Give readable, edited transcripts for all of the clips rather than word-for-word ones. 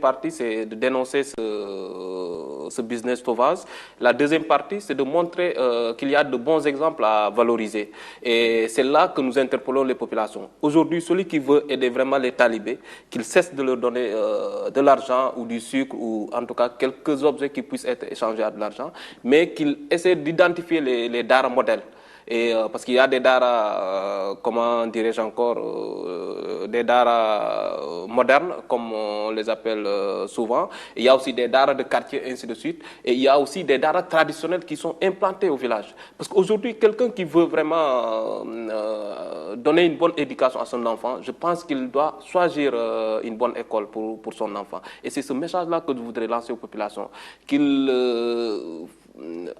partie, c'est de dénoncer ce business sauvage. La deuxième partie, c'est de montrer qu'il y a de bons exemples à valoriser. Et c'est là que nous interpellons les populations. Aujourd'hui, celui qui veut aider vraiment les talibés, qu'il cesse de leur donner de l'argent ou du sucre ou en tout cas quelques objets qui puissent être échangés à de l'argent, mais qu'il essaie d'identifier les dara modèles. Et parce qu'il y a des daras, comment dirais-je encore, des daras modernes, comme on les appelle souvent. Il y a aussi des daras de quartier, ainsi de suite. Et il y a aussi des daras traditionnels qui sont implantés au village. Parce qu'aujourd'hui, quelqu'un qui veut vraiment donner une bonne éducation à son enfant, je pense qu'il doit choisir une bonne école pour son enfant. Et c'est ce message-là que je voudrais lancer aux populations, qu'ils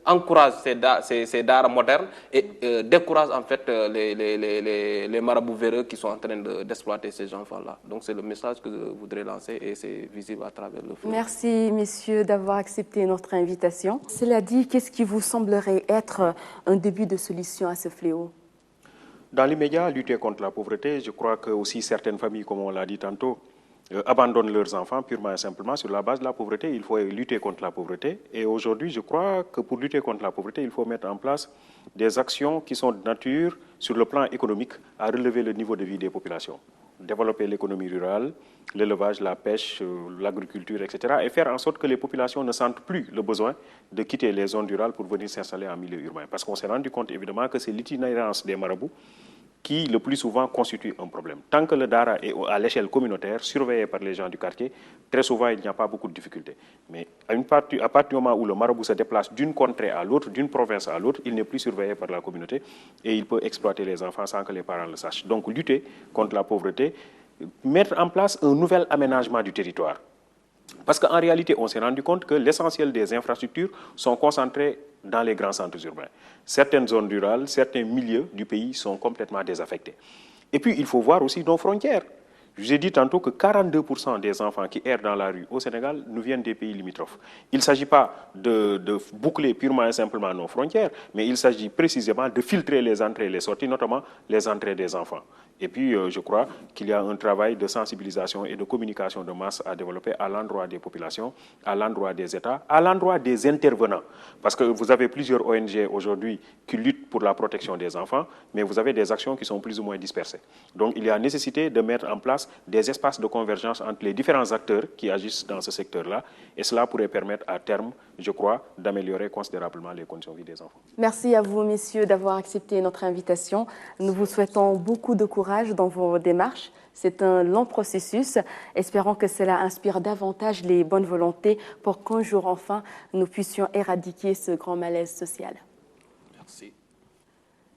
encourage ces daras modernes et décourage en fait les marabouts véreux qui sont en train d'exploiter ces enfants-là. Donc c'est le message que je voudrais lancer et c'est visible à travers le film. Merci messieurs d'avoir accepté notre invitation. Cela dit, qu'est-ce qui vous semblerait être un début de solution à ce fléau? Dans l'immédiat, lutter contre la pauvreté, je crois que aussi certaines familles, comme on l'a dit tantôt, abandonnent leurs enfants purement et simplement sur la base de la pauvreté. Il faut lutter contre la pauvreté. Et aujourd'hui, je crois que pour lutter contre la pauvreté, il faut mettre en place des actions qui sont de nature, sur le plan économique, à relever le niveau de vie des populations. Développer l'économie rurale, l'élevage, la pêche, l'agriculture, etc. Et faire en sorte que les populations ne sentent plus le besoin de quitter les zones rurales pour venir s'installer en milieu urbain. Parce qu'on s'est rendu compte évidemment que c'est l'itinérance des marabouts qui, le plus souvent, constitue un problème. Tant que le dara est à l'échelle communautaire, surveillé par les gens du quartier, très souvent, il n'y a pas beaucoup de difficultés. Mais à partir du moment où le marabout se déplace d'une contrée à l'autre, d'une province à l'autre, il n'est plus surveillé par la communauté et il peut exploiter les enfants sans que les parents le sachent. Donc, lutter contre la pauvreté, mettre en place un nouvel aménagement du territoire. Parce qu'en réalité, on s'est rendu compte que l'essentiel des infrastructures sont concentrées dans les grands centres urbains. Certaines zones rurales, certains milieux du pays sont complètement désaffectés. Et puis, il faut voir aussi nos frontières. Je vous ai dit tantôt que 42% des enfants qui errent dans la rue au Sénégal nous viennent des pays limitrophes. Il ne s'agit pas de boucler purement et simplement nos frontières, mais il s'agit précisément de filtrer les entrées et les sorties, notamment les entrées des enfants. Et puis, je crois qu'il y a un travail de sensibilisation et de communication de masse à développer à l'endroit des populations, à l'endroit des États, à l'endroit des intervenants. Parce que vous avez plusieurs ONG aujourd'hui qui luttent pour la protection des enfants, mais vous avez des actions qui sont plus ou moins dispersées. Donc, il y a nécessité de mettre en place des espaces de convergence entre les différents acteurs qui agissent dans ce secteur-là. Et cela pourrait permettre à terme, je crois, d'améliorer considérablement les conditions de vie des enfants. Merci à vous, messieurs, d'avoir accepté notre invitation. Nous vous souhaitons beaucoup de courage dans vos démarches. C'est un long processus. Espérons que cela inspire davantage les bonnes volontés pour qu'un jour, enfin, nous puissions éradiquer ce grand malaise social. Merci.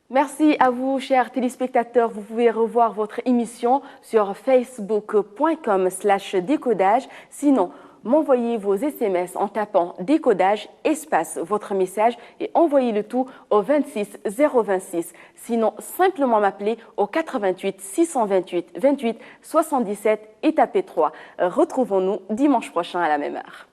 Merci à vous, chers téléspectateurs. Vous pouvez revoir votre émission sur facebook.com/décodage. Sinon, m'envoyez vos SMS en tapant décodage, espace, votre message et envoyez le tout au 26 026. Sinon, simplement m'appeler au 88 628 28 77 et tapez 3. Retrouvons-nous dimanche prochain à la même heure.